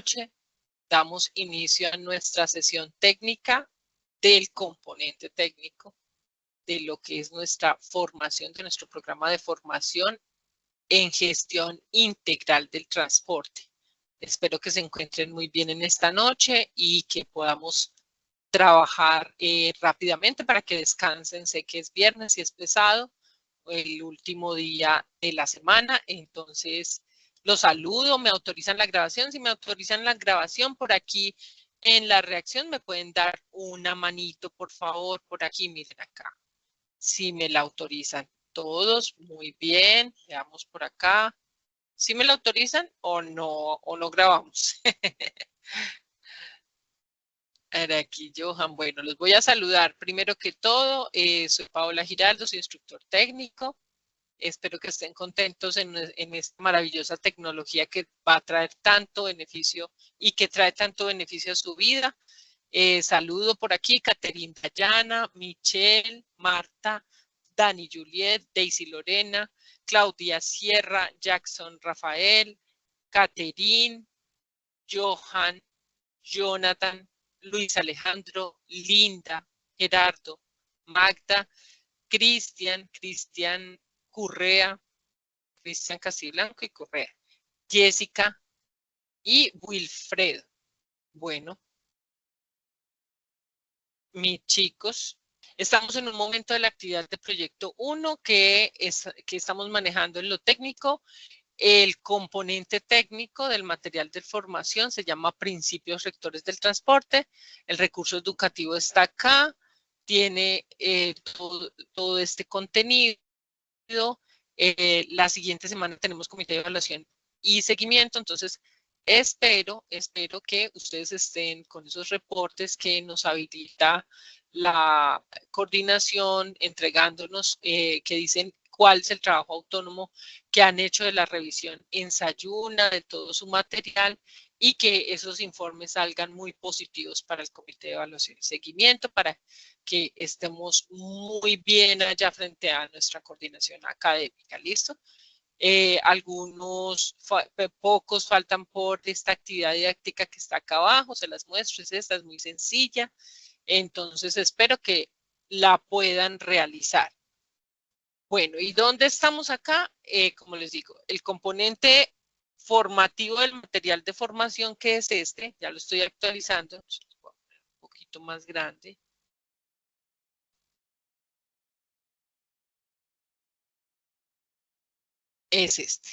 noche damos inicio a nuestra sesión técnica del componente técnico de lo que es nuestra formación, de nuestro programa de formación en gestión integral del transporte. Espero que se encuentren muy bien en esta noche y que podamos trabajar rápidamente para que descansen. Sé que es viernes y es pesado, el último día de la semana, entonces los saludo, me autorizan la grabación. Si me autorizan la grabación por aquí en la reacción me pueden dar una manito, por favor, por aquí, miren acá. Si me la autorizan todos, muy bien, veamos por acá. ¿Sí me la autorizan o no grabamos? Ahora aquí, Johan. Bueno, los voy a saludar. Primero que todo, soy Paola Giraldo, soy instructor técnico. Espero que estén contentos en esta maravillosa tecnología que va a traer tanto beneficio y que trae tanto beneficio a su vida. Saludo por aquí, Caterina Dayana, Michelle, Marta, Dani Juliet, Daisy Lorena, Claudia Sierra, Jackson Rafael, Caterín, Johan, Jonathan, Luis Alejandro, Linda, Gerardo, Magda, Cristian Correa, Cristian Casiblanco y Correa, Jessica y Wilfredo. Bueno, mis chicos, estamos en un momento de la actividad de proyecto 1 que estamos manejando en lo técnico. El componente técnico del material de formación se llama Principios Rectores del Transporte. El recurso educativo está acá, tiene todo este contenido. La siguiente semana tenemos comité de evaluación y seguimiento, entonces espero que ustedes estén con esos reportes que nos habilita la coordinación, entregándonos, que dicen cuál es el trabajo autónomo que han hecho de la revisión en Sayuna, de todo su material, y que esos informes salgan muy positivos para el comité de evaluación y seguimiento, para que estemos muy bien allá frente a nuestra coordinación académica. ¿Listo? Pocos faltan por esta actividad didáctica que está acá abajo, se las muestro, esta es muy sencilla, entonces espero que la puedan realizar. Bueno, ¿y dónde estamos acá? Como les digo, el componente formativo del material de formación, que es este, ya lo estoy actualizando, un poquito más grande. Es este.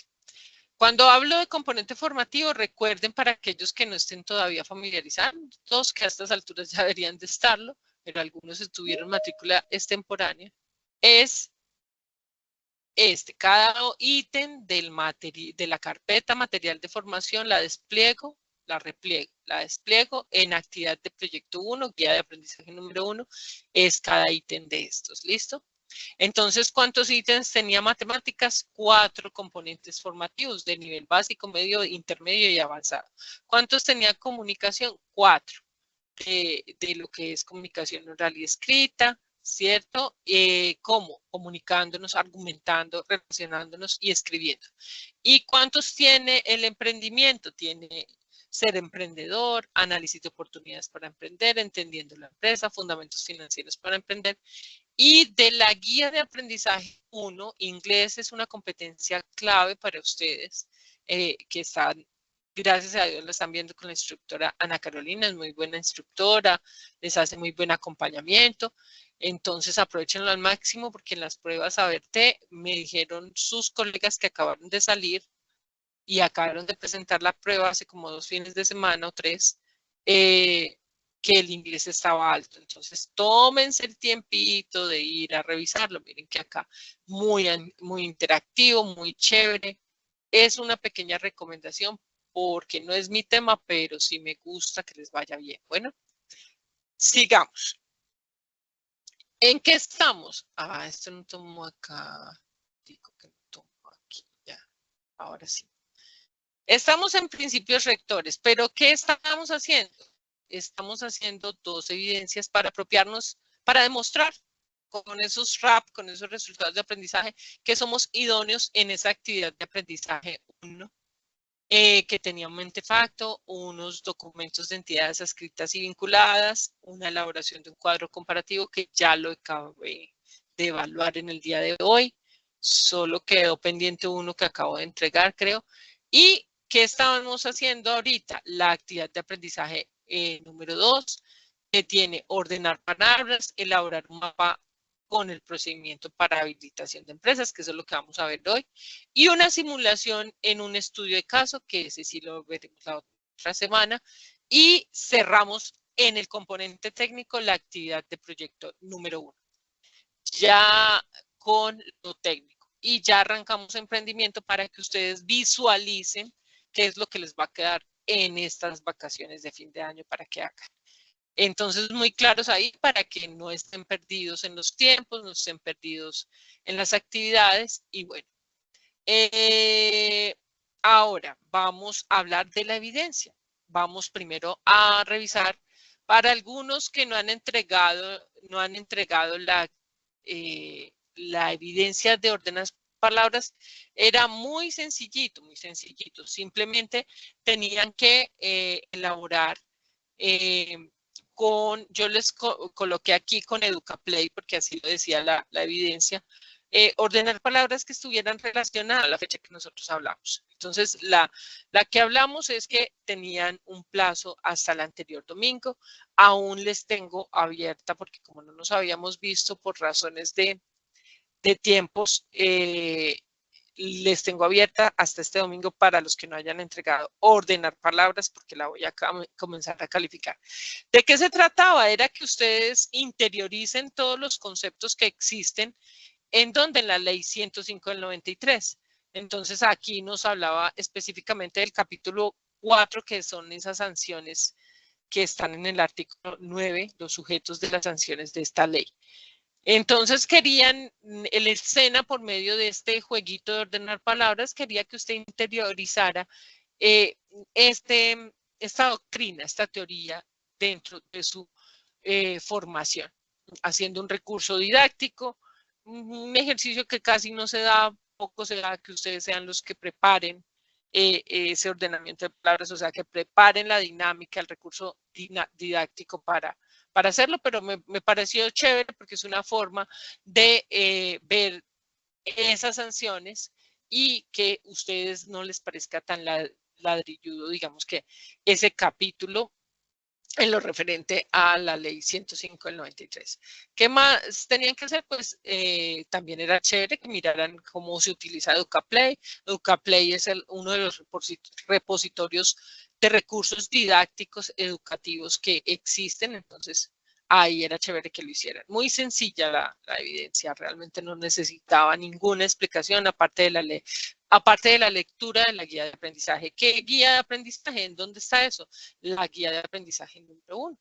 Cuando hablo de componente formativo, recuerden, para aquellos que no estén todavía familiarizados, que a estas alturas ya deberían de estarlo, pero algunos estuvieron matrícula extemporánea, es cada ítem de la carpeta material de formación, la despliego, la repliego, la despliego en actividad de proyecto 1, guía de aprendizaje número 1, es cada ítem de estos, ¿listo? Entonces, ¿cuántos ítems tenía matemáticas? 4 componentes formativos de nivel básico, medio, intermedio y avanzado. ¿Cuántos tenía comunicación? 4. De lo que es comunicación oral y escrita, ¿cierto? ¿Cómo? Comunicándonos, argumentando, relacionándonos y escribiendo. ¿Y cuántos tiene el emprendimiento? Tiene ser emprendedor, análisis de oportunidades para emprender, entendiendo la empresa, fundamentos financieros para emprender. Y de la guía de aprendizaje 1, inglés es una competencia clave para ustedes, que están, gracias a Dios, lo están viendo con la instructora Ana Carolina, es muy buena instructora, les hace muy buen acompañamiento. Entonces aprovechenlo al máximo, porque en las pruebas ABT me dijeron sus colegas que acabaron de salir y acabaron de presentar la prueba hace como 2 fines de semana o 3, que el inglés estaba alto. Entonces, tómense el tiempito de ir a revisarlo. Miren que acá muy interactivo, muy chévere. Es una pequeña recomendación porque no es mi tema, pero sí me gusta que les vaya bien. Bueno, sigamos. ¿En qué estamos? Esto no tomo acá. Digo que no tomo aquí. Ya, ahora sí. Estamos en principios rectores, pero ¿qué estamos haciendo? Estamos haciendo 2 evidencias para apropiarnos, para demostrar con esos RAP, con esos resultados de aprendizaje, que somos idóneos en esa actividad de aprendizaje 1. que tenía un mentefacto, unos documentos de entidades adscritas y vinculadas, una elaboración de un cuadro comparativo que ya lo acabé de evaluar en el día de hoy. Solo quedó pendiente uno que acabo de entregar, creo. ¿Y qué estábamos haciendo ahorita? La actividad de aprendizaje número 2, que tiene ordenar palabras, elaborar un mapa con el procedimiento para habilitación de empresas, que eso es lo que vamos a ver hoy, y una simulación en un estudio de caso, que ese sí lo veremos la otra semana, y cerramos en el componente técnico la actividad de proyecto número 1, ya con lo técnico. Y ya arrancamos emprendimiento para que ustedes visualicen qué es lo que les va a quedar en estas vacaciones de fin de año para que hagan. Entonces, muy claros ahí para que no estén perdidos en los tiempos, no estén perdidos en las actividades. Y bueno, ahora vamos a hablar de la evidencia. Vamos primero a revisar para algunos que no han entregado la evidencia de ordenas palabras. Era muy sencillito, muy sencillito. Simplemente tenían que elaborar yo les coloqué aquí con EducaPlay, porque así lo decía la evidencia, ordenar palabras que estuvieran relacionadas a la fecha que nosotros hablamos. Entonces, la que hablamos es que tenían un plazo hasta el anterior domingo. Aún les tengo abierta, porque como no nos habíamos visto por razones de tiempos, les tengo abierta hasta este domingo para los que no hayan entregado ordenar palabras, porque la voy a comenzar a calificar. ¿De qué se trataba? Era que ustedes interioricen todos los conceptos que existen en donde en la ley 105 del 93. Entonces aquí nos hablaba específicamente del capítulo 4, que son esas sanciones que están en el artículo 9, los sujetos de las sanciones de esta ley. Entonces querían, el SENA por medio de este jueguito de ordenar palabras, quería que usted interiorizara esta doctrina, esta teoría dentro de su formación, haciendo un recurso didáctico, un ejercicio que casi no se da, poco se da, que ustedes sean los que preparen ese ordenamiento de palabras, o sea, que preparen la dinámica, el recurso didáctico para hacerlo, pero me pareció chévere porque es una forma de ver esas sanciones y que ustedes no les parezca tan ladrilludo, digamos que ese capítulo en lo referente a la ley 105 del 93. ¿Qué más tenían que hacer? Pues también era chévere que miraran cómo se utiliza EducaPlay. EducaPlay es uno de los repositorios de recursos didácticos educativos que existen, entonces ahí era chévere que lo hicieran. Muy sencilla la evidencia, realmente no necesitaba ninguna explicación aparte de la ley. Aparte de la lectura de la guía de aprendizaje. ¿Qué guía de aprendizaje? ¿En dónde está eso? La guía de aprendizaje número 1.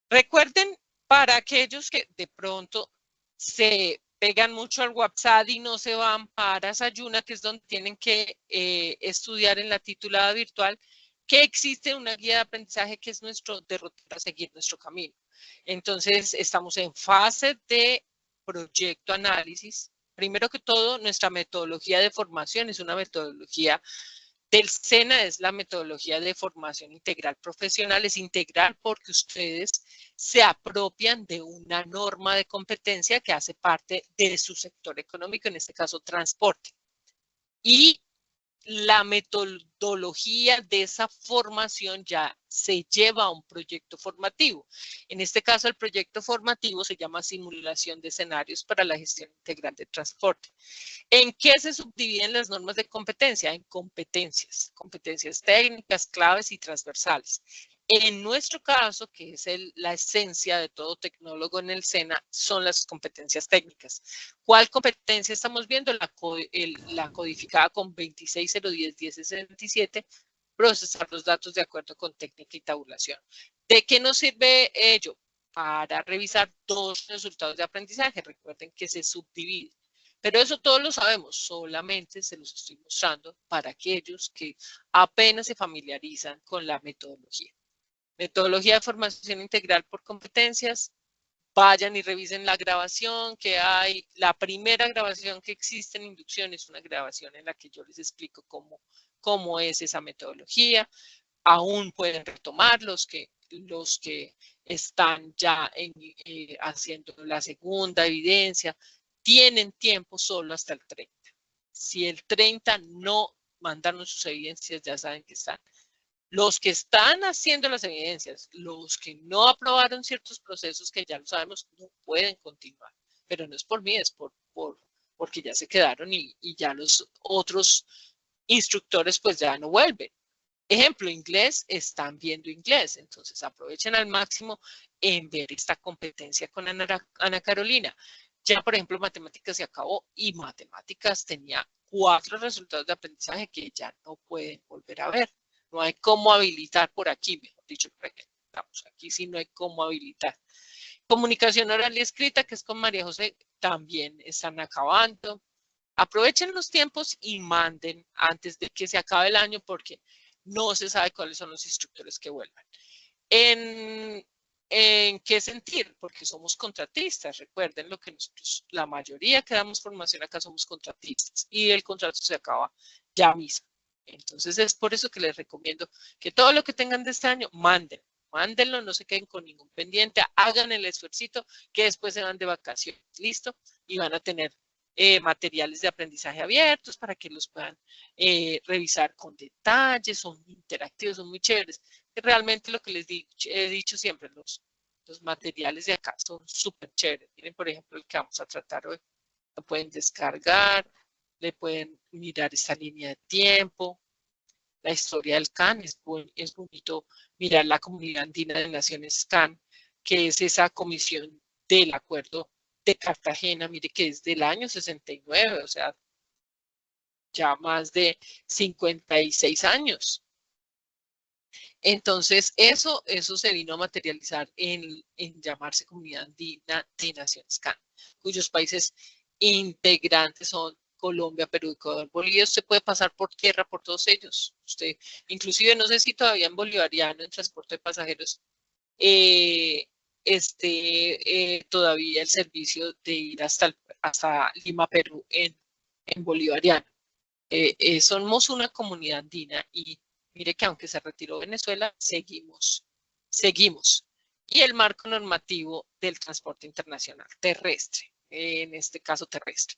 Recuerden, para aquellos que de pronto se pegan mucho al WhatsApp y no se van para Sayuna, que es donde tienen que estudiar en la titulada virtual, que existe una guía de aprendizaje que es nuestro derrotero a seguir nuestro camino. Entonces, estamos en fase de proyecto análisis. Primero que todo, nuestra metodología de formación es una metodología del SENA, es la metodología de formación integral profesional. Es integral porque ustedes se apropian de una norma de competencia que hace parte de su sector económico, en este caso transporte. Y la metodología de esa formación ya se lleva a un proyecto formativo. En este caso, el proyecto formativo se llama simulación de escenarios para la gestión integral de transporte. ¿En qué se subdividen las normas de competencia? En competencias técnicas, claves y transversales. En nuestro caso, que es la esencia de todo tecnólogo en el SENA, son las competencias técnicas. ¿Cuál competencia estamos viendo? La codificada con 26010-1067, procesar los datos de acuerdo con técnica y tabulación. ¿De qué nos sirve ello? Para revisar dos resultados de aprendizaje. Recuerden que se subdivide. Pero eso todos lo sabemos, solamente se los estoy mostrando para aquellos que apenas se familiarizan con la metodología. Metodología de formación integral por competencias. Vayan y revisen la grabación que hay. La primera grabación que existe en inducción es una grabación en la que yo les explico cómo cómo es esa metodología. Aún pueden retomar los que están ya haciendo la segunda evidencia. Tienen tiempo solo hasta el 30. Si el 30 no mandaron sus evidencias, ya saben que están. Los que están haciendo las evidencias, los que no aprobaron ciertos procesos que ya lo sabemos, no pueden continuar. Pero no es por mí, es porque ya se quedaron y ya los otros instructores pues ya no vuelven. Ejemplo, inglés, están viendo inglés, entonces aprovechen al máximo en ver esta competencia con Ana Carolina. Ya, por ejemplo, matemáticas se acabó y matemáticas tenía 4 resultados de aprendizaje que ya no pueden volver a ver. No hay cómo habilitar por aquí, mejor dicho, estamos aquí sí no hay cómo habilitar. Comunicación oral y escrita, que es con María José, también están acabando. Aprovechen los tiempos y manden antes de que se acabe el año porque no se sabe cuáles son los instructores que vuelvan. ¿En qué sentir? Porque somos contratistas. Recuerden lo que nosotros, la mayoría que damos formación acá somos contratistas y el contrato se acaba ya mismo. Entonces es por eso que les recomiendo que todo lo que tengan de este año, mándenlo, no se queden con ningún pendiente, hagan el esfuercito que después se van de vacaciones, ¿listo? Y van a tener materiales de aprendizaje abiertos para que los puedan revisar con detalles, son interactivos, son muy chéveres. Realmente lo que les he dicho siempre, los materiales de acá son súper chéveres. Miren, por ejemplo, el que vamos a tratar hoy. Lo pueden descargar, le pueden mirar esta línea de tiempo, la historia del CAN, es bonito mirar la Comunidad Andina de Naciones CAN, que es esa comisión del acuerdo de Cartagena, mire que es del año 69, o sea, ya más de 56 años. Entonces, eso se vino a materializar en llamarse Comunidad Andina de Naciones CAN, cuyos países integrantes son Colombia, Perú, Ecuador, Bolivia. Usted puede pasar por tierra por todos ellos. Usted, inclusive, no sé si todavía en bolivariano, en transporte de pasajeros, todavía el servicio de ir hasta Lima, Perú, en bolivariano. Somos una comunidad andina y mire que aunque se retiró Venezuela, seguimos. Y el marco normativo del transporte internacional terrestre, en este caso terrestre.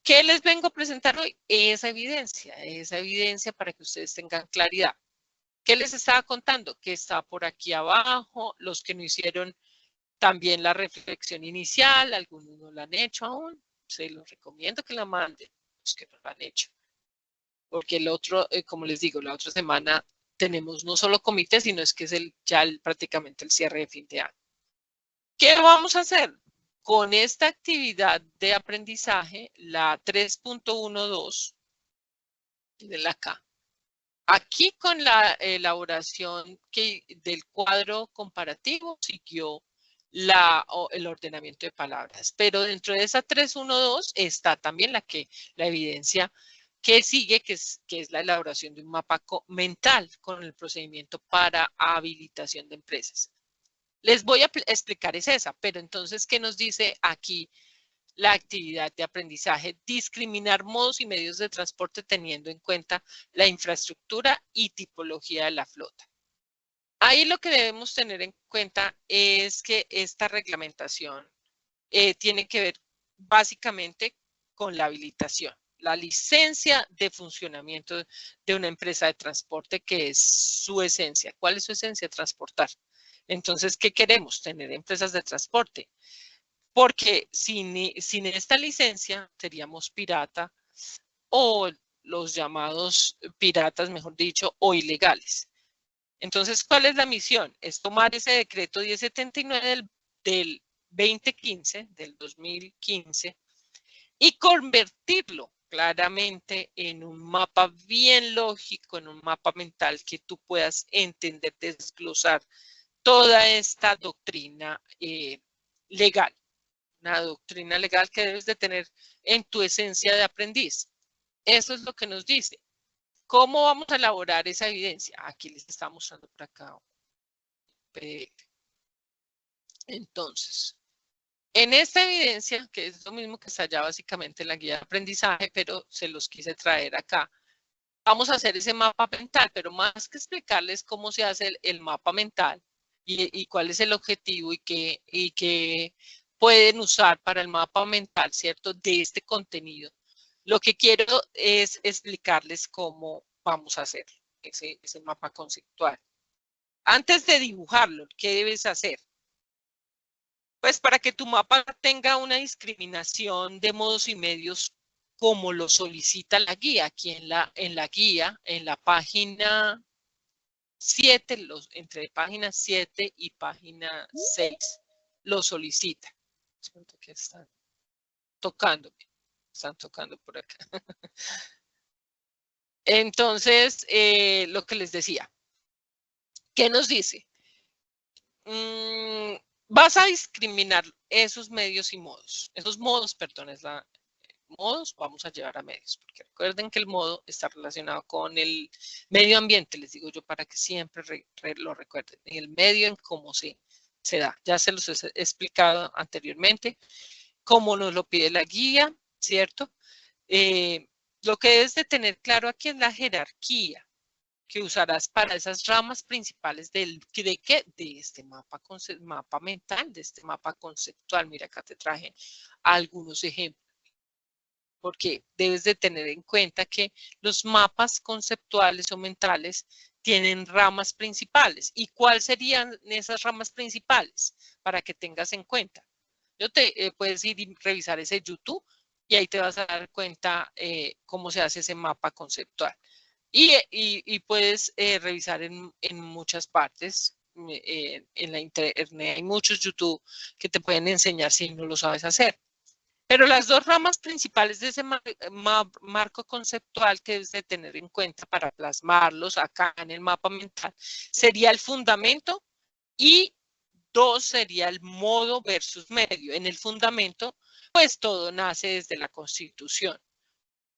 ¿Qué les vengo a presentar hoy? Esa evidencia para que ustedes tengan claridad. ¿Qué les estaba contando? Que está por aquí abajo, los que no hicieron también la reflexión inicial, algunos no la han hecho aún, se los recomiendo que la manden, los que no la han hecho. Porque el otro, como les digo, la otra semana tenemos no solo comité, sino es que es prácticamente el cierre de fin de año. ¿Qué vamos a hacer? Con esta actividad de aprendizaje, la 3.12, de acá. Aquí con la elaboración del cuadro comparativo siguió el ordenamiento de palabras, pero dentro de esa 3.1.2 está también la evidencia que sigue, que es la elaboración de un mapa mental con el procedimiento para habilitación de empresas. Les voy a explicar es esa, pero entonces, ¿qué nos dice aquí la actividad de aprendizaje? Discriminar modos y medios de transporte teniendo en cuenta la infraestructura y tipología de la flota. Ahí lo que debemos tener en cuenta es que esta reglamentación tiene que ver básicamente con la habilitación, la licencia de funcionamiento de una empresa de transporte, que es su esencia. ¿Cuál es su esencia? Transportar. Entonces, ¿qué queremos? Tener empresas de transporte. Porque sin esta licencia seríamos pirata o los llamados piratas, mejor dicho, o ilegales. Entonces, ¿cuál es la misión? Es tomar ese decreto 1079 del 2015, del 2015, y convertirlo claramente en un mapa bien lógico, en un mapa mental que tú puedas entender, desglosar toda esta doctrina legal. Una doctrina legal que debes de tener en tu esencia de aprendiz. Eso es lo que nos dice. ¿Cómo vamos a elaborar esa evidencia? Aquí les está mostrando por acá. Entonces, en esta evidencia, que es lo mismo que está allá básicamente en la guía de aprendizaje, pero se los quise traer acá, vamos a hacer ese mapa mental, pero más que explicarles cómo se hace el mapa mental y cuál es el objetivo y qué pueden usar para el mapa mental, ¿cierto? De este contenido. Lo que quiero es explicarles cómo vamos a hacer ese mapa conceptual. Antes de dibujarlo, ¿qué debes hacer? Pues para que tu mapa tenga una discriminación de modos y medios como lo solicita la guía. Aquí en la guía, en la página 7, entre página 7 y página 6, lo solicita. Que están tocando por acá. Entonces, lo que les decía, ¿qué nos dice? Vas a discriminar esos medios y modos. Esos modos, perdón, modos vamos a llevar a medios, porque recuerden que el modo está relacionado con el medio ambiente, les digo yo, para que siempre lo recuerden. En el medio en cómo se da. Ya se los he explicado anteriormente, cómo nos lo pide la guía, ¿cierto? Lo que debes de tener claro aquí es la jerarquía que usarás para esas ramas principales ¿de qué? De este mapa mental, de este mapa conceptual. Mira, acá te traje algunos ejemplos. Porque debes de tener en cuenta que los mapas conceptuales o mentales tienen ramas principales. ¿Y cuáles serían esas ramas principales? Para que tengas en cuenta. Puedes ir y revisar ese YouTube y ahí te vas a dar cuenta cómo se hace ese mapa conceptual. Y puedes revisar en muchas partes. En la internet hay muchos YouTube que te pueden enseñar si no lo sabes hacer. Pero las dos ramas principales de ese marco conceptual que debes de tener en cuenta para plasmarlos acá en el mapa mental sería el fundamento y dos sería el modo versus medio. En el fundamento, pues todo nace desde la Constitución.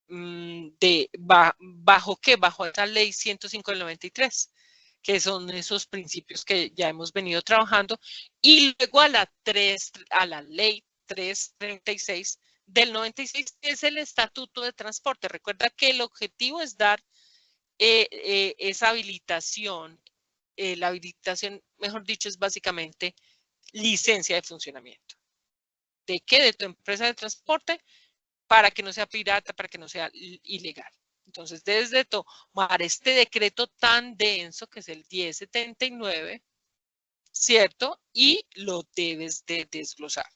¿Bajo qué? Bajo esa ley 105 del 93, que son esos principios que ya hemos venido trabajando, y luego a la ley 336 del 96, que es el Estatuto de Transporte. Recuerda que el objetivo es dar esa habilitación. La habilitación, mejor dicho, es básicamente licencia de funcionamiento. ¿De qué? De tu empresa de transporte, para que no sea pirata, para que no sea ilegal. Entonces, desde tomar este decreto tan denso, que es el 1079, ¿cierto? Y lo debes de desglosar.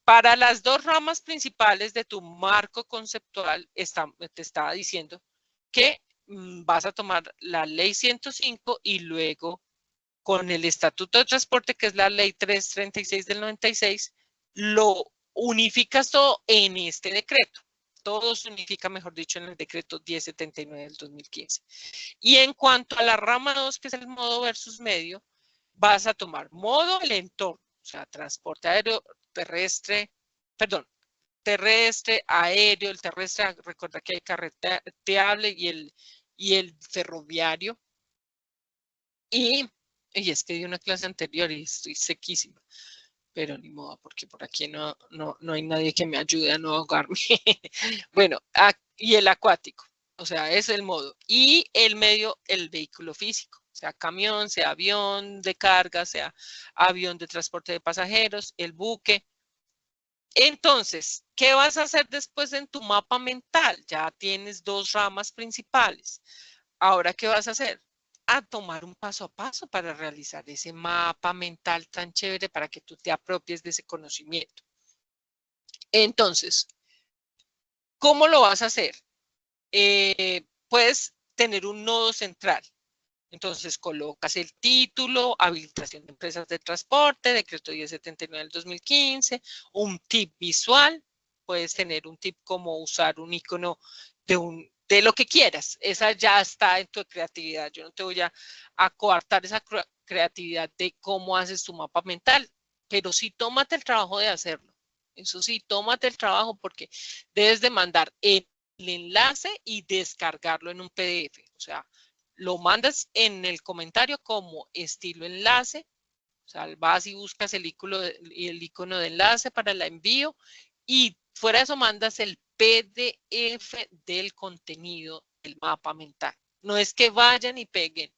Para las dos ramas principales de tu marco conceptual, te estaba diciendo que vas a tomar la ley 105 y luego con el Estatuto de Transporte, que es la ley 336 del 96, lo unificas todo en este decreto. Todo se unifica, mejor dicho, en el decreto 1079 del 2015. Y en cuanto a la rama 2, que es el modo versus medio, vas a tomar modo el entorno, o sea, transporte aéreo, terrestre, aéreo, el terrestre, recuerda que hay carreteable y el ferroviario. Y es que di una clase anterior y estoy sequísima, pero ni modo, porque por aquí no hay nadie que me ayude a no ahogarme. Bueno, y el acuático, o sea, es el modo. Y el medio, el vehículo físico, sea camión, sea avión de carga, sea avión de transporte de pasajeros, el buque. Entonces, ¿qué vas a hacer después en tu mapa mental? Ya tienes dos ramas principales. Ahora, ¿qué vas a hacer? A tomar un paso a paso para realizar ese mapa mental tan chévere para que tú te apropies de ese conocimiento. Entonces, ¿cómo lo vas a hacer? Puedes tener un nodo central. Entonces, colocas el título, habilitación de empresas de transporte, decreto 1079 del 2015, un tip visual. Puedes tener un tip como usar un icono de lo que quieras. Esa ya está en tu creatividad. Yo no te voy a coartar esa creatividad de cómo haces tu mapa mental, pero sí tómate el trabajo de hacerlo. Eso sí, tómate el trabajo porque debes de mandar el enlace y descargarlo en un PDF. O sea, lo mandas en el comentario como estilo enlace. O sea, vas y buscas el icono de enlace para el envío y fuera de eso mandas el PDF del contenido el mapa mental. No es que vayan y peguen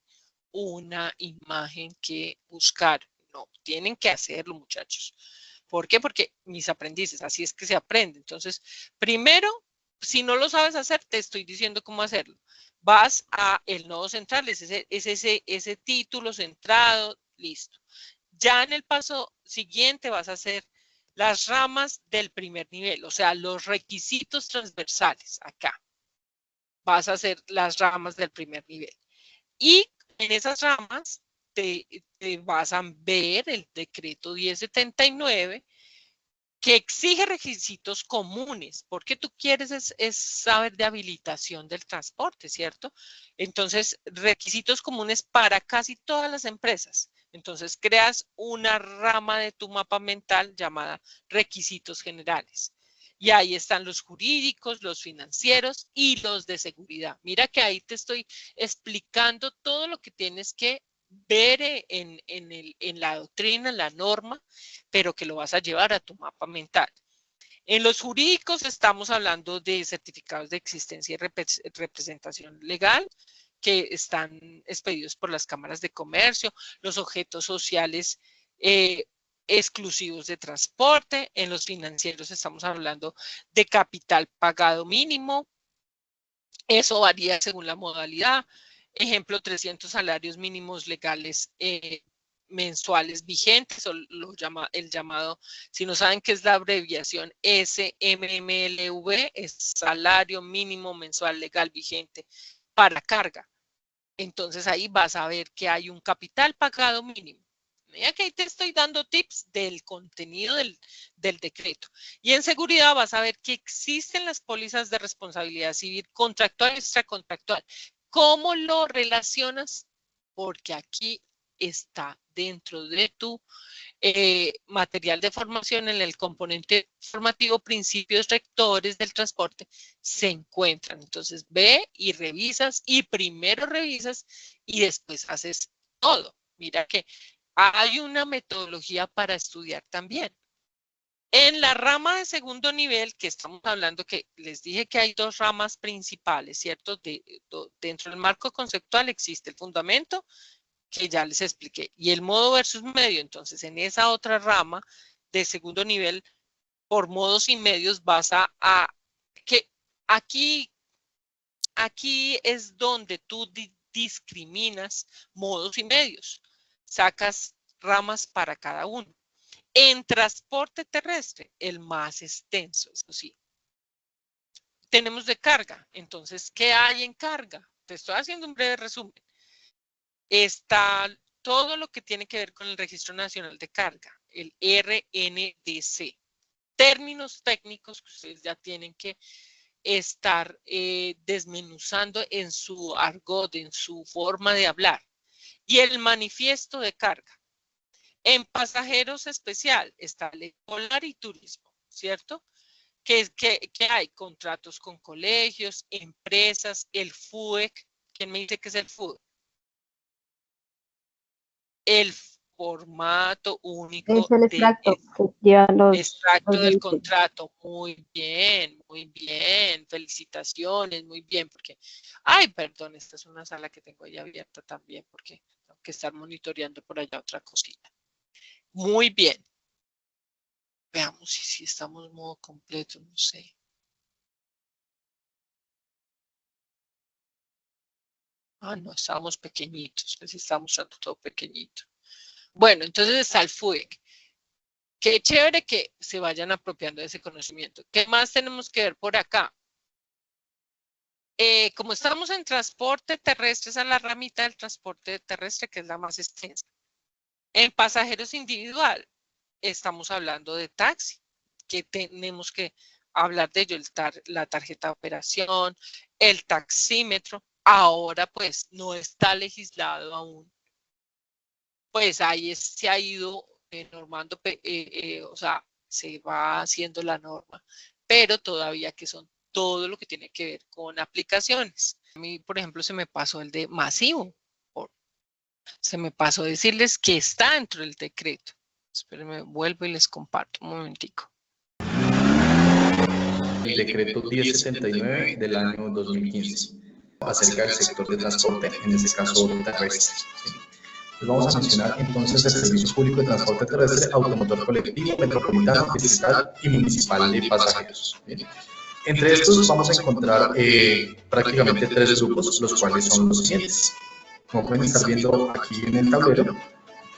una imagen que buscar. No, tienen que hacerlo, muchachos. ¿Por qué? Porque mis aprendices, así es que se aprende. Entonces, primero, si no lo sabes hacer, te estoy diciendo cómo hacerlo. Vas a el nodo central, es ese título centrado, listo. Ya en el paso siguiente vas a hacer las ramas del primer nivel, o sea, los requisitos transversales acá. Vas a hacer las ramas del primer nivel. Y en esas ramas te vas a ver el decreto 1079 que exige requisitos comunes, porque tú quieres es saber de habilitación del transporte, ¿cierto? Entonces, requisitos comunes para casi todas las empresas. Entonces, creas una rama de tu mapa mental llamada requisitos generales. Y ahí están los jurídicos, los financieros y los de seguridad. Mira que ahí te estoy explicando todo lo que tienes que ver en la doctrina, en la norma, pero que lo vas a llevar a tu mapa mental. En los jurídicos estamos hablando de certificados de existencia y representación legal que están expedidos por las cámaras de comercio, los objetos sociales exclusivos de transporte. En los financieros estamos hablando de capital pagado mínimo. Eso varía según la modalidad. Ejemplo, 300 salarios mínimos legales mensuales vigentes, o el llamado, si no saben qué es la abreviación SMMLV, es salario mínimo mensual legal vigente para carga. Entonces ahí vas a ver que hay un capital pagado mínimo. Mira que ahí te estoy dando tips del contenido del decreto. Y en seguridad vas a ver que existen las pólizas de responsabilidad civil contractual y extracontractual. ¿Cómo lo relacionas? Porque aquí está dentro de tu material de formación, en el componente formativo, principios rectores del transporte, se encuentran. Entonces ve y revisas, y primero revisas y después haces todo. Mira que hay una metodología para estudiar también. En la rama de segundo nivel, que estamos hablando, que les dije que hay dos ramas principales, ¿cierto? Dentro del marco conceptual existe el fundamento, que ya les expliqué, y el modo versus medio. Entonces, en esa otra rama de segundo nivel, por modos y medios, vas que aquí es donde tú discriminas modos y medios, sacas ramas para cada uno. En transporte terrestre, el más extenso, eso sí. Tenemos de carga. Entonces, ¿qué hay en carga? Te estoy haciendo un breve resumen. Está todo lo que tiene que ver con el Registro Nacional de Carga, el RNDC. Términos técnicos que ustedes ya tienen que estar desmenuzando en su argot, en su forma de hablar. Y el manifiesto de carga. En pasajeros especial está el escolar y turismo, ¿cierto? Que hay contratos con colegios, empresas, el FUEC. ¿Quién me dice que es el FUEC? El formato único es el extracto que llevan extracto del contrato. Muy bien, felicitaciones, muy bien, porque, ay, perdón, esta es una sala que tengo ahí abierta también, porque tengo que estar monitoreando por allá otra cosita. Muy bien. Veamos si estamos en modo completo, no sé. Ah, no, estábamos pequeñitos, pues estamos usando todo pequeñito. Bueno, entonces está el FUEC. Qué chévere que se vayan apropiando de ese conocimiento. ¿Qué más tenemos que ver por acá? Como estamos en transporte terrestre, esa es la ramita del transporte terrestre, que es la más extensa. En pasajeros individual, estamos hablando de taxi, que tenemos que hablar de ello, la tarjeta de operación, el taxímetro. Ahora, pues, no está legislado aún. Pues ahí se ha ido normando, o sea, se va haciendo la norma, pero todavía que son todo lo que tiene que ver con aplicaciones. A mí, por ejemplo, se me pasó el de masivo. Se me pasó decirles que está dentro del decreto. Espérenme, vuelvo y les comparto un momentico. El decreto 1079 del año 2015. acerca del sector de transporte, en este caso terrestre. ¿Sí? Vamos a mencionar entonces el servicio público de transporte terrestre, automotor colectivo, metropolitano, distrital y municipal de pasajeros. ¿Bien? Entre estos vamos a encontrar prácticamente tres grupos, los cuales son los siguientes. Como pueden estar viendo aquí en el tablero,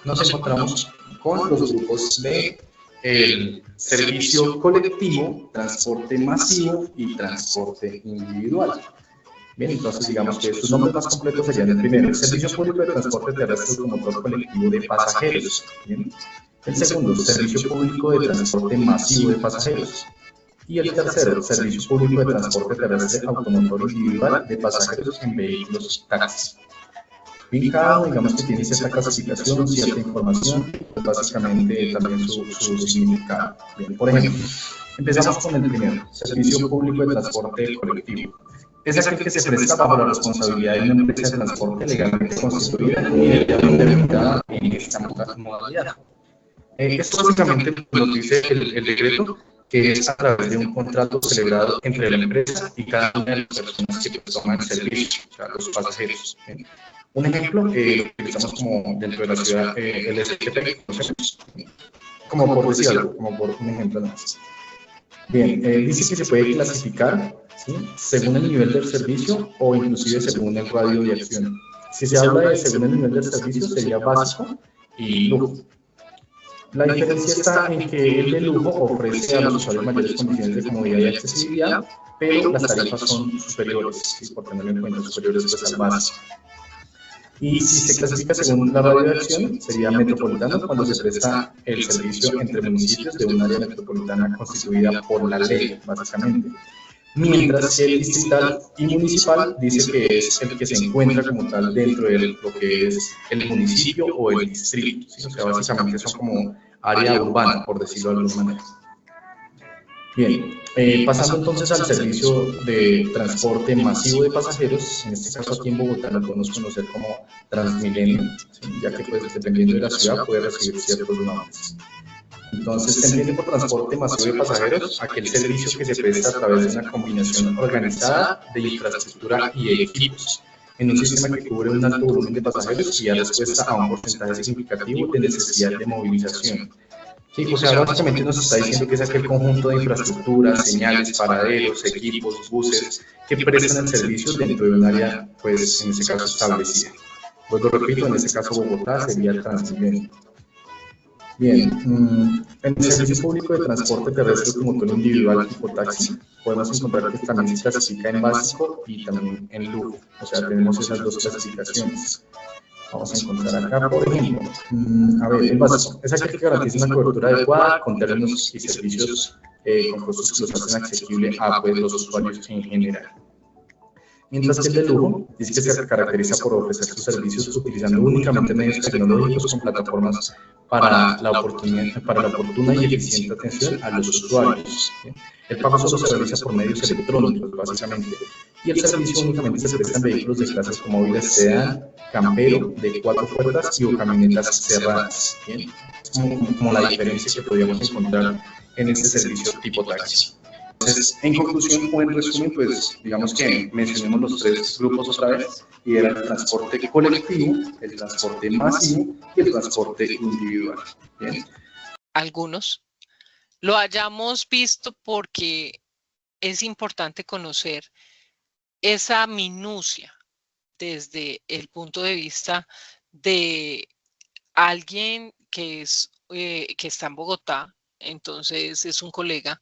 nos encontramos con los grupos de el servicio colectivo, transporte masivo y transporte individual. Bien, entonces digamos que sus nombres más completos serían el primero, el servicio público de transporte terrestre automotor colectivo de pasajeros. Bien. El segundo, servicio público de transporte masivo de pasajeros. Y el tercero, servicio público de transporte terrestre automotor individual de pasajeros en vehículos taxis. Bien, cada uno, digamos que tiene cierta clasificación, cierta información, pues básicamente también su significado. Bien, por ejemplo, empezamos con el primero, servicio público de transporte colectivo. Es aquel que se presta bajo la responsabilidad de una empresa de transporte legalmente constituida y determinada en esta modalidad. Esto básicamente nos dice el decreto, que es a través de un contrato celebrado entre la empresa y cada una de las personas que toman el servicio, o sea, los pasajeros. ¿Bien? Un ejemplo, lo utilizamos como dentro de la ciudad, el STP, como por decir algo, como por un ejemplo más. Bien, dice que se puede clasificar, ¿sí?, según el nivel del servicio o inclusive según el radio de acción. Si se habla de según el nivel del servicio, sería básico y lujo. La diferencia está en que el de lujo ofrece a los usuarios mayores condiciones de comodidad y accesibilidad, pero las tarifas son superiores, ¿sí?, por tenerlo en cuenta, superiores pues al básico. Y si se clasifica según la radio de acción, sería metropolitano cuando se presta el servicio entre municipios de un área metropolitana constituida por la ley, básicamente. Mientras que el distrital y municipal dice que es el que se encuentra como tal dentro de lo que es el municipio o el distrito, ¿sí? O sea, básicamente son como área urbana, por decirlo de alguna manera. Bien, pasando entonces al servicio de transporte masivo de pasajeros, en este caso aquí en Bogotá lo podemos conocer como Transmilenio, ¿sí?, ya que pues dependiendo de la ciudad puede recibir ciertos nombres. Entonces, se entiende por transporte masivo de pasajeros aquel servicio que se presta a través de una combinación organizada de infraestructura y equipos, en un sistema que cubre un alto volumen de pasajeros y da respuesta a un porcentaje significativo de necesidad de movilización. Sí, o sea, básicamente nos está diciendo que es aquel conjunto de infraestructuras, señales, paraderos, equipos, buses, que prestan el servicio dentro de un área, pues, en este caso establecida. Pues lo repito, en este caso Bogotá sería el Transmilenio. Bien, en el servicio público de transporte terrestre automotor individual tipo taxi, podemos encontrar que también se clasifica en básico y también en lujo, o sea, tenemos esas dos clasificaciones. Vamos a encontrar acá, por ejemplo, a ver, el básico es aquel que garantiza una cobertura adecuada con términos y servicios con costos que los hacen accesibles a pues, los usuarios en general. Mientras que el de lujo dice que se caracteriza por ofrecer sus servicios utilizando únicamente medios tecnológicos con plataformas para la oportuna y eficiente atención a los usuarios. ¿Sí? El pago solo se realiza por medios electrónicos, básicamente, y el servicio únicamente se presta en vehículos de clases automóviles sedán, campero, de 4 puertas y o camionetas cerradas. ¿Bien? Como la diferencia que podríamos encontrar en este servicio tipo taxi. Entonces, en conclusión o en resumen, pues digamos que mencionemos los tres grupos otra vez, y era el transporte colectivo, el transporte masivo y el transporte individual. ¿Bien? Algunos lo hayamos visto porque es importante conocer esa minucia desde el punto de vista de alguien que está en Bogotá, entonces es un colega,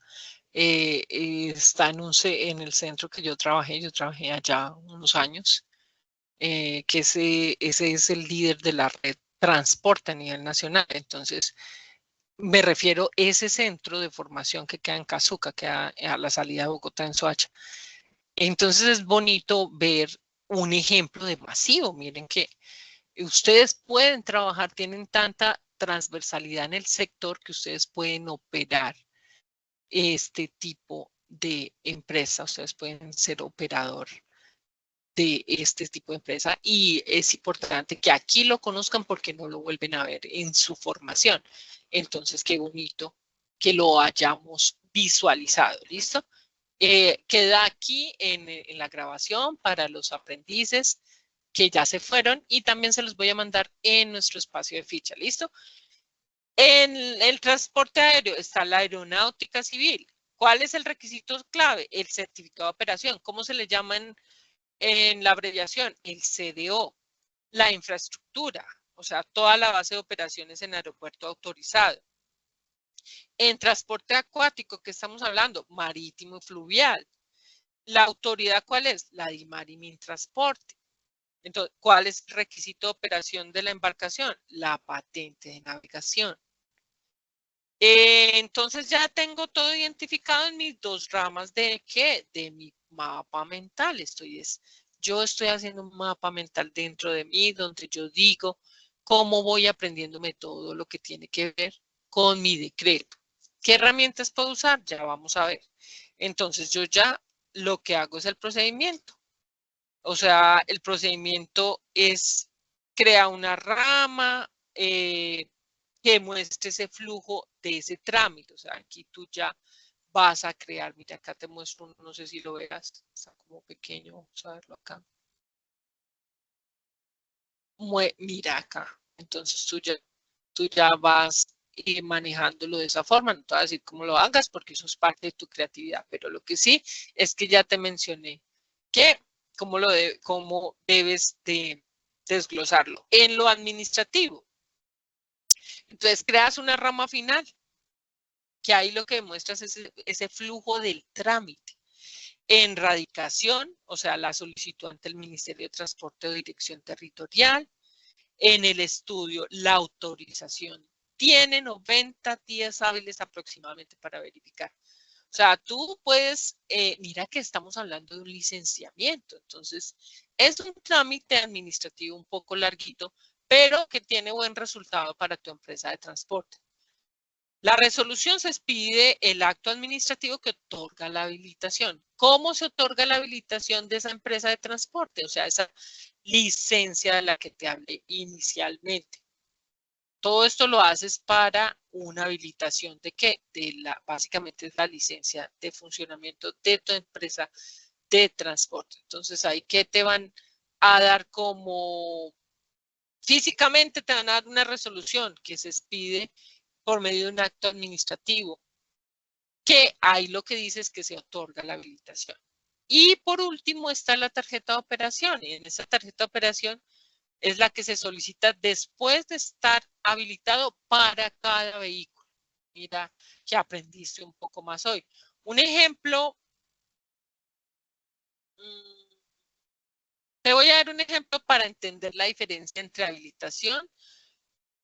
está en el centro que yo trabajé allá unos años, que ese es el líder de la red transporte a nivel nacional. Entonces, me refiero a ese centro de formación que queda en Cazuca, que queda a la salida de Bogotá en Soacha. Entonces, es bonito ver un ejemplo de masivo. Miren que ustedes pueden trabajar, tienen tanta transversalidad en el sector que ustedes pueden operar este tipo de empresa. Ustedes pueden ser operador de este tipo de empresa y es importante que aquí lo conozcan porque no lo vuelven a ver en su formación. Entonces, qué bonito que lo hayamos visualizado, ¿listo? Queda aquí en la grabación para los aprendices que ya se fueron y también se los voy a mandar en nuestro espacio de ficha, ¿listo? En el transporte aéreo está la aeronáutica civil. ¿Cuál es el requisito clave? El certificado de operación. ¿Cómo se le llama en la abreviación? El CDO. La infraestructura, o sea, toda la base de operaciones en aeropuerto autorizado. En transporte acuático, ¿qué estamos hablando? Marítimo y fluvial. ¿La autoridad cuál es? La de Mar y Mintransporte. Entonces, ¿cuál es el requisito de operación de la embarcación? La patente de navegación. Entonces ya tengo todo identificado en mis dos ramas de ¿qué? De mi mapa mental. Yo estoy haciendo un mapa mental dentro de mí donde yo digo cómo voy aprendiéndome todo lo que tiene que ver con mi decreto. ¿Qué herramientas puedo usar? Ya vamos a ver. Entonces yo ya lo que hago es el procedimiento. O sea, el procedimiento es crear una rama que muestre ese flujo de ese trámite. O sea, aquí tú ya vas a crear. Mira, acá te muestro uno, no sé si lo veas. Está como pequeño, vamos a verlo acá. Mira acá. Entonces tú ya vas manejándolo de esa forma. No te voy a decir cómo lo hagas porque eso es parte de tu creatividad. Pero lo que sí es que ya te mencioné que cómo debes de desglosarlo. En lo administrativo. Entonces creas una rama final, que ahí lo que demuestras es ese flujo del trámite. En radicación, o sea, la solicitud ante el Ministerio de Transporte o Dirección Territorial. En el estudio, la autorización. Tiene 90 días hábiles aproximadamente para verificar. O sea, tú puedes, mira que estamos hablando de un licenciamiento, entonces es un trámite administrativo un poco larguito, pero que tiene buen resultado para tu empresa de transporte. La resolución se expide el acto administrativo que otorga la habilitación. ¿Cómo se otorga la habilitación de esa empresa de transporte? O sea, esa licencia de la que te hablé inicialmente. Todo esto lo haces para una habilitación de qué? Básicamente es la licencia de funcionamiento de tu empresa de transporte. Entonces, ahí que te van a dar como físicamente te van a dar una resolución que se expide por medio de un acto administrativo, que ahí lo que dice es que se otorga la habilitación. Y por último está la tarjeta de operación. Y en esa tarjeta de operación es la que se solicita después de estar habilitado para cada vehículo. Mira que aprendiste un poco más hoy. Un ejemplo, te voy a dar un ejemplo para entender la diferencia entre habilitación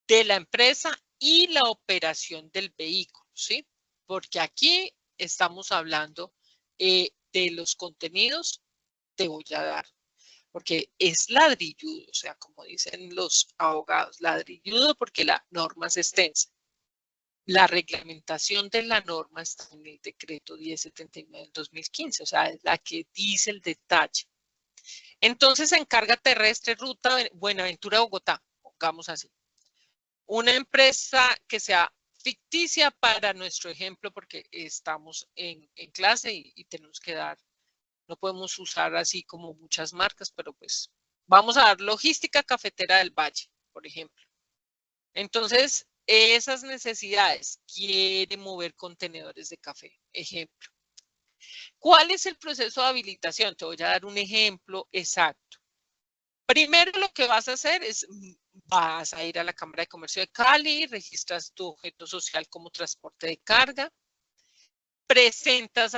de la empresa y la operación del vehículo, ¿sí? Porque aquí estamos hablando de los contenidos, te voy a dar, porque es ladrilludo, o sea, como dicen los abogados, ladrilludo porque la norma es extensa. La reglamentación de la norma está en el decreto 1079 del 2015, o sea, es la que dice el detalle. Entonces, en carga terrestre, ruta Buenaventura-Bogotá, pongamos así. Una empresa que sea ficticia para nuestro ejemplo, porque estamos en clase y tenemos que dar, no podemos usar así como muchas marcas, pero pues vamos a dar Logística Cafetera del Valle, por ejemplo. Entonces, esas necesidades quiere mover contenedores de café, ejemplo. ¿Cuál es el proceso de habilitación? Te voy a dar un ejemplo exacto. Primero lo que vas a hacer es, vas a ir a la Cámara de Comercio de Cali, registras tu objeto social como transporte de carga, presentas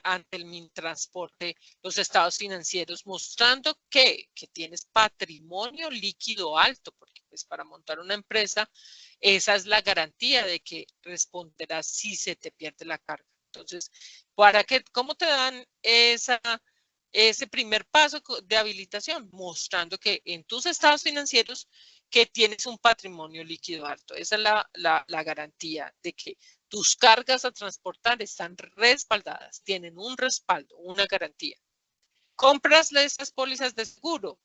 ante el Mintransporte los estados financieros mostrando que tienes patrimonio líquido alto, porque pues para montar una empresa esa es la garantía de que responderás si se te pierde la carga. Entonces, ¿cómo te dan ese primer paso de habilitación? Mostrando que en tus estados financieros que tienes un patrimonio líquido alto. Esa es la garantía de que tus cargas a transportar están respaldadas, tienen un respaldo, una garantía. ¿Compras estas pólizas de seguro?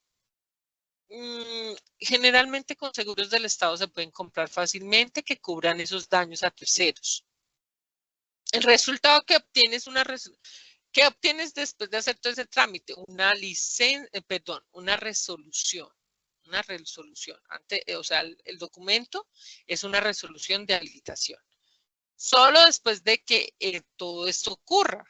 Generalmente con seguros del Estado se pueden comprar fácilmente que cubran esos daños a terceros. El resultado que obtienes ¿Qué obtienes después de hacer todo ese trámite? Una una resolución. Una resolución. O sea, el documento es una resolución de habilitación. Solo después de que todo esto ocurra,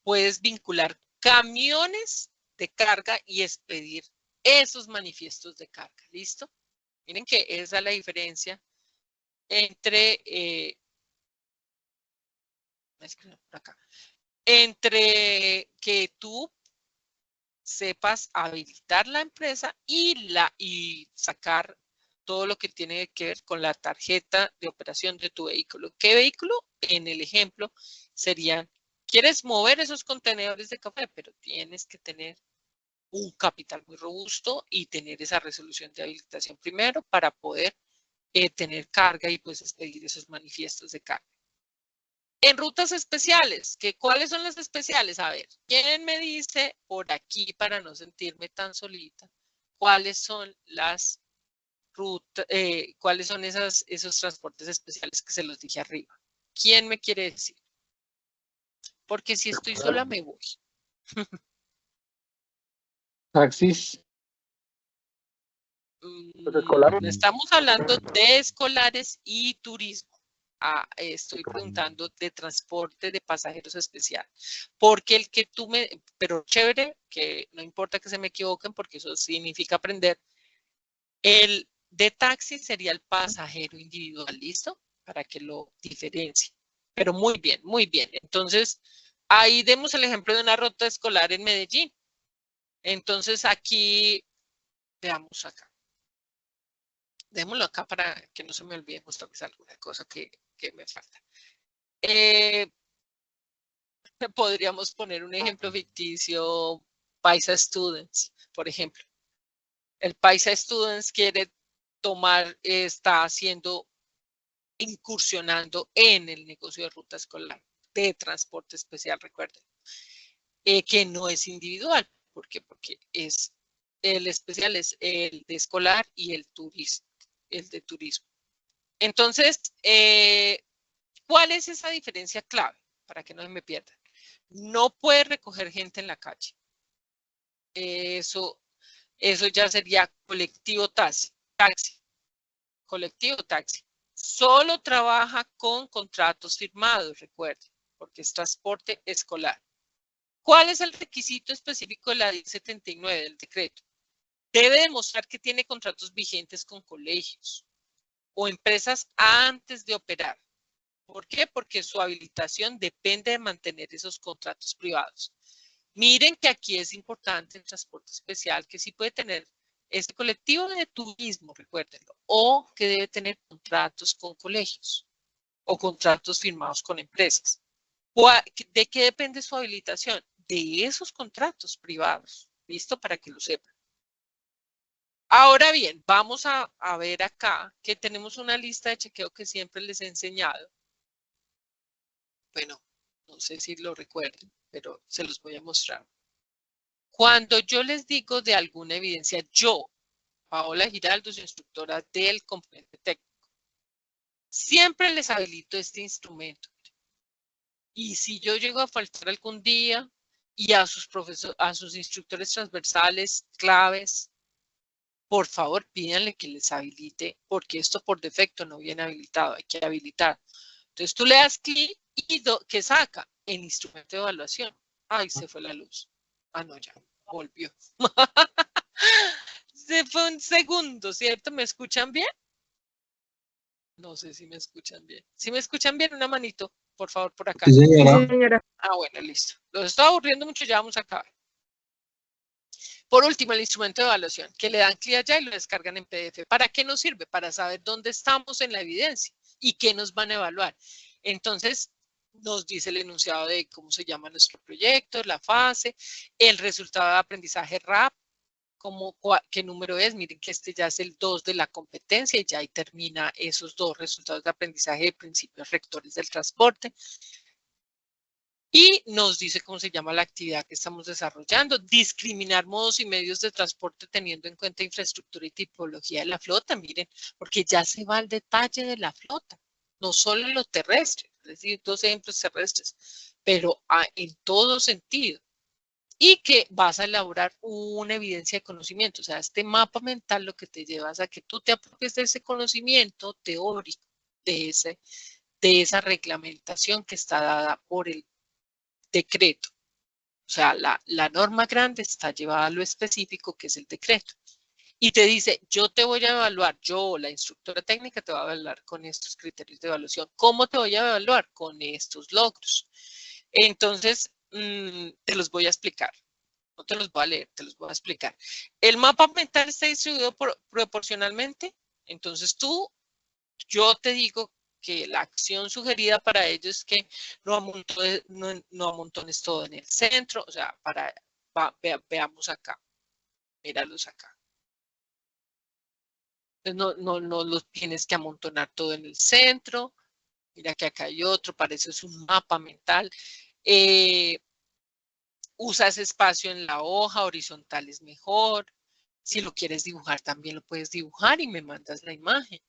puedes vincular camiones de carga y expedir esos manifiestos de carga. ¿Listo? Miren que esa es la diferencia entre, por acá, entre que tú sepas habilitar la empresa y sacar todo lo que tiene que ver con la tarjeta de operación de tu vehículo. ¿Qué vehículo? En el ejemplo serían, quieres mover esos contenedores de café, pero tienes que tener un capital muy robusto y tener esa resolución de habilitación primero para poder tener carga y pues expedir esos manifiestos de carga. En rutas especiales, ¿cuáles son las especiales? A ver, ¿quién me dice por aquí para no sentirme tan solita? ¿Cuáles son las rutas, cuáles son esos transportes especiales que se los dije arriba? ¿Quién me quiere decir? Porque si estoy sola me voy. Taxis. Escolares. Estamos hablando de escolares y turismo. Estoy preguntando de transporte de pasajeros especial. Porque el que tú pero chévere, que no importa que se me equivoquen porque eso significa aprender. El de taxi sería el pasajero individual, ¿listo? Para que lo diferencie. Pero muy bien, muy bien. Entonces, ahí demos el ejemplo de una ruta escolar en Medellín. Entonces, aquí, veamos acá. Démoslo acá para que no se me olvide mostrarles alguna cosa que me falta. Podríamos poner un ejemplo ficticio, Paisa Students, por ejemplo. El Paisa Students quiere está incursionando en el negocio de ruta escolar, de transporte especial, recuerden, que no es individual. ¿Por qué? Porque el especial es el de escolar y el de turismo. Entonces, ¿cuál es esa diferencia clave? Para que no se me pierdan. No puede recoger gente en la calle. Eso ya sería colectivo taxi. Colectivo taxi. Solo trabaja con contratos firmados, recuerden, porque es transporte escolar. ¿Cuál es el requisito específico de la 1079 del decreto? Debe demostrar que tiene contratos vigentes con colegios o empresas antes de operar. ¿Por qué? Porque su habilitación depende de mantener esos contratos privados. Miren que aquí es importante el transporte especial, que sí puede tener este colectivo de turismo, recuérdenlo, o que debe tener contratos con colegios o contratos firmados con empresas. ¿De qué depende su habilitación? De esos contratos privados. ¿Listo? Para que lo sepan. Ahora bien, vamos a ver acá que tenemos una lista de chequeo que siempre les he enseñado. Bueno, no sé si lo recuerden, pero se los voy a mostrar. Cuando yo les digo de alguna evidencia, yo, Paola Giraldo, soy instructora del componente técnico, siempre les habilito este instrumento. Y si yo llego a faltar algún día y a sus instructores transversales claves, por favor pídanle que les habilite, porque esto por defecto no viene habilitado, hay que habilitar. Entonces tú le das clic y ¿qué saca? El instrumento de evaluación. Ay, se fue la luz. Ah, no, ya, volvió. Se fue un segundo, ¿cierto? ¿Me escuchan bien? No sé si me escuchan bien. Si me escuchan bien, una manito, por favor, por acá. Sí, señora. Sí, señora. Ah, bueno, listo. Los estaba aburriendo mucho, ya vamos a acabar. Por último, el instrumento de evaluación, que le dan clic allá y lo descargan en PDF. ¿Para qué nos sirve? Para saber dónde estamos en la evidencia y qué nos van a evaluar. Entonces, nos dice el enunciado de cómo se llama nuestro proyecto, la fase, el resultado de aprendizaje RAP, qué número es. Miren que este ya es el 2 de la competencia y ya ahí termina esos 2 resultados de aprendizaje de principios rectores del transporte. Y nos dice cómo se llama la actividad que estamos desarrollando. Discriminar modos y medios de transporte teniendo en cuenta infraestructura y tipología de la flota. Miren, porque ya se va al detalle de la flota, no solo en lo terrestre, es decir, 2 ejemplos terrestres, pero en todo sentido. Y que vas a elaborar una evidencia de conocimiento. O sea, este mapa mental lo que te lleva es a que tú te apropies de ese conocimiento teórico, de esa reglamentación que está dada por el decreto. O sea, la norma grande está llevada a lo específico, que es el decreto. Y te dice, yo te voy a evaluar, yo, la instructora técnica, te voy a evaluar con estos criterios de evaluación. ¿Cómo te voy a evaluar? Con estos logros. Entonces, te los voy a explicar. No te los voy a leer, te los voy a explicar. El mapa mental está distribuido proporcionalmente. Entonces yo te digo que la acción sugerida para ello es que no amontones todo en el centro. O sea, veamos acá. Míralos acá. No los tienes que amontonar todo en el centro. Mira que acá hay otro, para eso es un mapa mental. Usa ese espacio en la hoja, horizontal es mejor. Si lo quieres dibujar, también lo puedes dibujar y me mandas la imagen.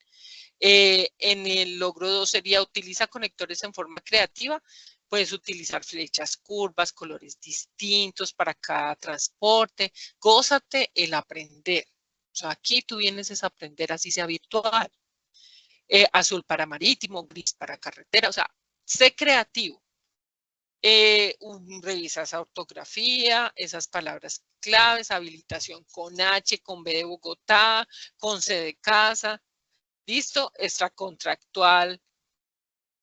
En el logro 2 sería utiliza conectores en forma creativa. Puedes utilizar flechas curvas, colores distintos para cada transporte. Gózate el aprender. O sea, aquí tú vienes a aprender así sea virtual. Azul para marítimo, gris para carretera. O sea, sé creativo. Revisa esa ortografía, esas palabras claves, habilitación con H, con B de Bogotá, con C de casa. ¿Listo? Extracontractual.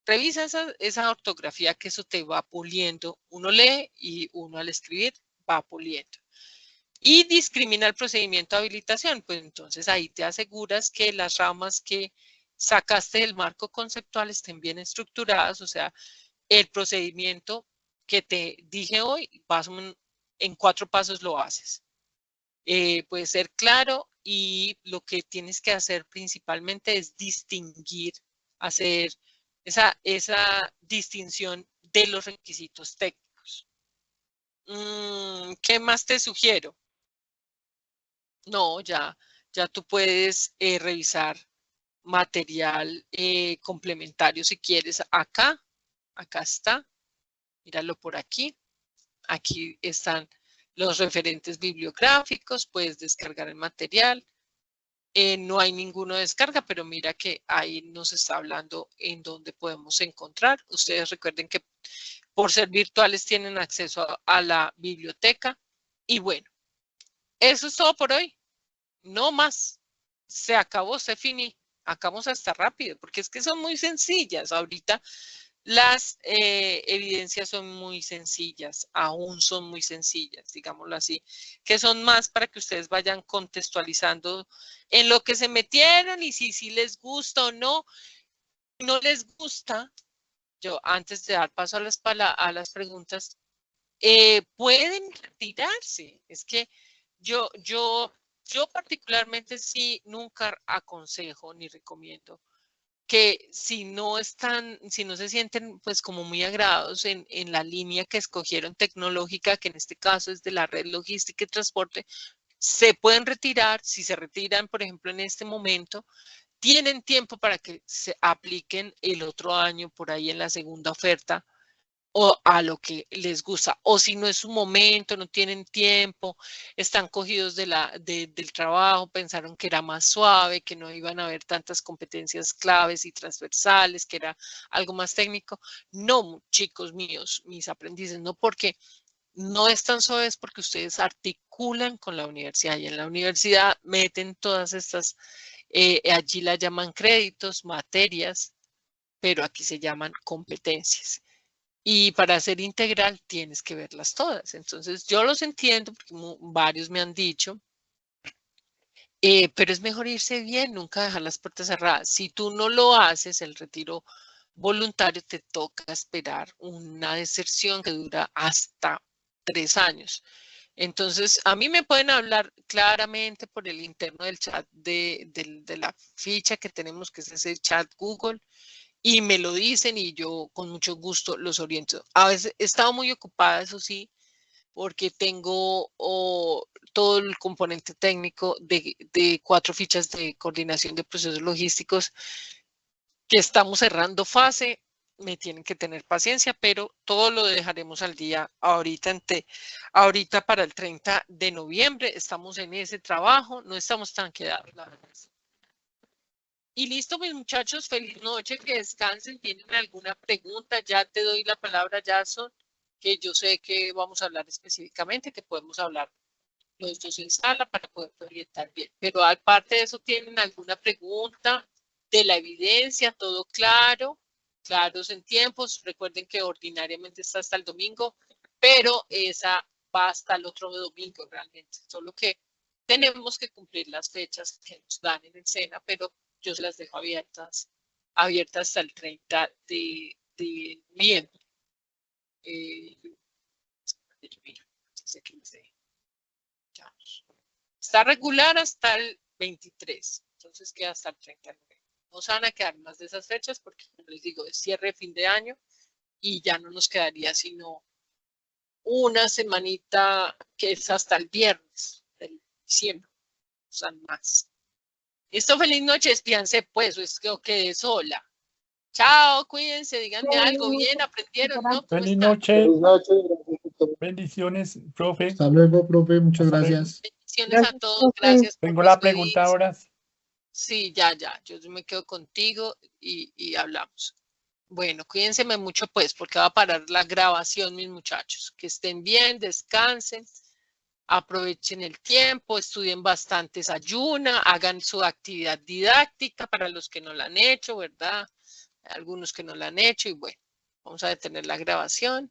Revisa esa ortografía, que eso te va puliendo. Uno lee y uno al escribir va puliendo. Y discrimina el procedimiento de habilitación. Pues entonces ahí te aseguras que las ramas que sacaste del marco conceptual estén bien estructuradas. O sea, el procedimiento que te dije hoy, en 4 pasos lo haces. Puede ser claro, y lo que tienes que hacer principalmente es distinguir, hacer esa distinción de los requisitos técnicos. ¿Qué más te sugiero? No, ya tú puedes revisar material complementario si quieres. Acá está. Míralo por aquí. Aquí están los referentes bibliográficos. Puedes descargar el material. No hay ninguno de descarga, pero mira que ahí nos está hablando en dónde podemos encontrar. Ustedes recuerden que por ser virtuales tienen acceso a la biblioteca. Y bueno, eso es todo por hoy. No más. Se acabó, se finí. Acabamos hasta rápido, porque es que son muy sencillas. Ahorita las evidencias son muy sencillas, aún son muy sencillas, digámoslo así, que son más para que ustedes vayan contextualizando en lo que se metieron y si les gusta o no. Si no les gusta, yo antes de dar paso a las preguntas, pueden retirarse. Es que yo particularmente sí nunca aconsejo ni recomiendo que si no se sienten pues como muy agradados en la línea que escogieron tecnológica, que en este caso es de la red logística y transporte, se pueden retirar. Si se retiran, por ejemplo, en este momento, tienen tiempo para que se apliquen el otro año por ahí en la segunda oferta o a lo que les gusta, o si no es su momento, no tienen tiempo, están cogidos del trabajo, pensaron que era más suave, que no iban a haber tantas competencias claves y transversales, que era algo más técnico. No, chicos míos, mis aprendices, no, porque no es tan suave, es porque ustedes articulan con la universidad, y en la universidad meten todas estas, allí la llaman créditos, materias, pero aquí se llaman competencias. Y para ser integral tienes que verlas todas. Entonces yo los entiendo porque varios me han dicho, pero es mejor irse bien, nunca dejar las puertas cerradas. Si tú no lo haces, el retiro voluntario, te toca esperar una deserción que dura hasta 3 años. Entonces, a mí me pueden hablar claramente por el interno del chat de la ficha que tenemos, que es ese chat Google, y me lo dicen y yo con mucho gusto los oriento. A veces he estado muy ocupada, eso sí, porque tengo todo el componente técnico de 4 fichas de coordinación de procesos logísticos que estamos cerrando fase. me tienen que tener paciencia, pero todo lo dejaremos al día ahorita para el 30 de noviembre. Estamos en ese trabajo, no estamos tan quedados, la verdad. Y listo, mis muchachos, feliz noche, que descansen. ¿Tienen alguna pregunta? Ya te doy la palabra, Jason, que yo sé que vamos a hablar específicamente, que podemos hablar los dos en sala para poder orientar bien. Pero aparte de eso, ¿tienen alguna pregunta de la evidencia? ¿Todo claro? Claros en tiempos. Recuerden que ordinariamente está hasta el domingo, pero esa va hasta el otro domingo realmente. Solo que tenemos que cumplir las fechas que nos dan en el SENA, pero yo se las dejo abiertas hasta el 30 de noviembre. Está regular hasta el 23, entonces queda hasta el 30 de noviembre. No se van a quedar más de esas fechas porque, como les digo, es cierre de fin de año y ya no nos quedaría sino una semanita que es hasta el viernes de diciembre, o sea, más. Listo, feliz noche, despídanse pues, o es que quedé sola. Chao, cuídense, díganme algo, bien, aprendieron, ¿no? Feliz noche. Feliz noche. Gracias. Bendiciones, profe. Hasta luego, profe. Muchas Hasta luego. gracias. Bendiciones a todos, gracias por Tengo la despedirse. pregunta ahora. Sí, ya, yo me quedo contigo y hablamos. Bueno, cuídense mucho pues, porque va a parar la grabación, mis muchachos. Que estén bien, descansen, aprovechen el tiempo, estudien bastantes ayuna, hagan su actividad didáctica para los que no la han hecho, ¿verdad? Algunos que no la han hecho y bueno, vamos a detener la grabación.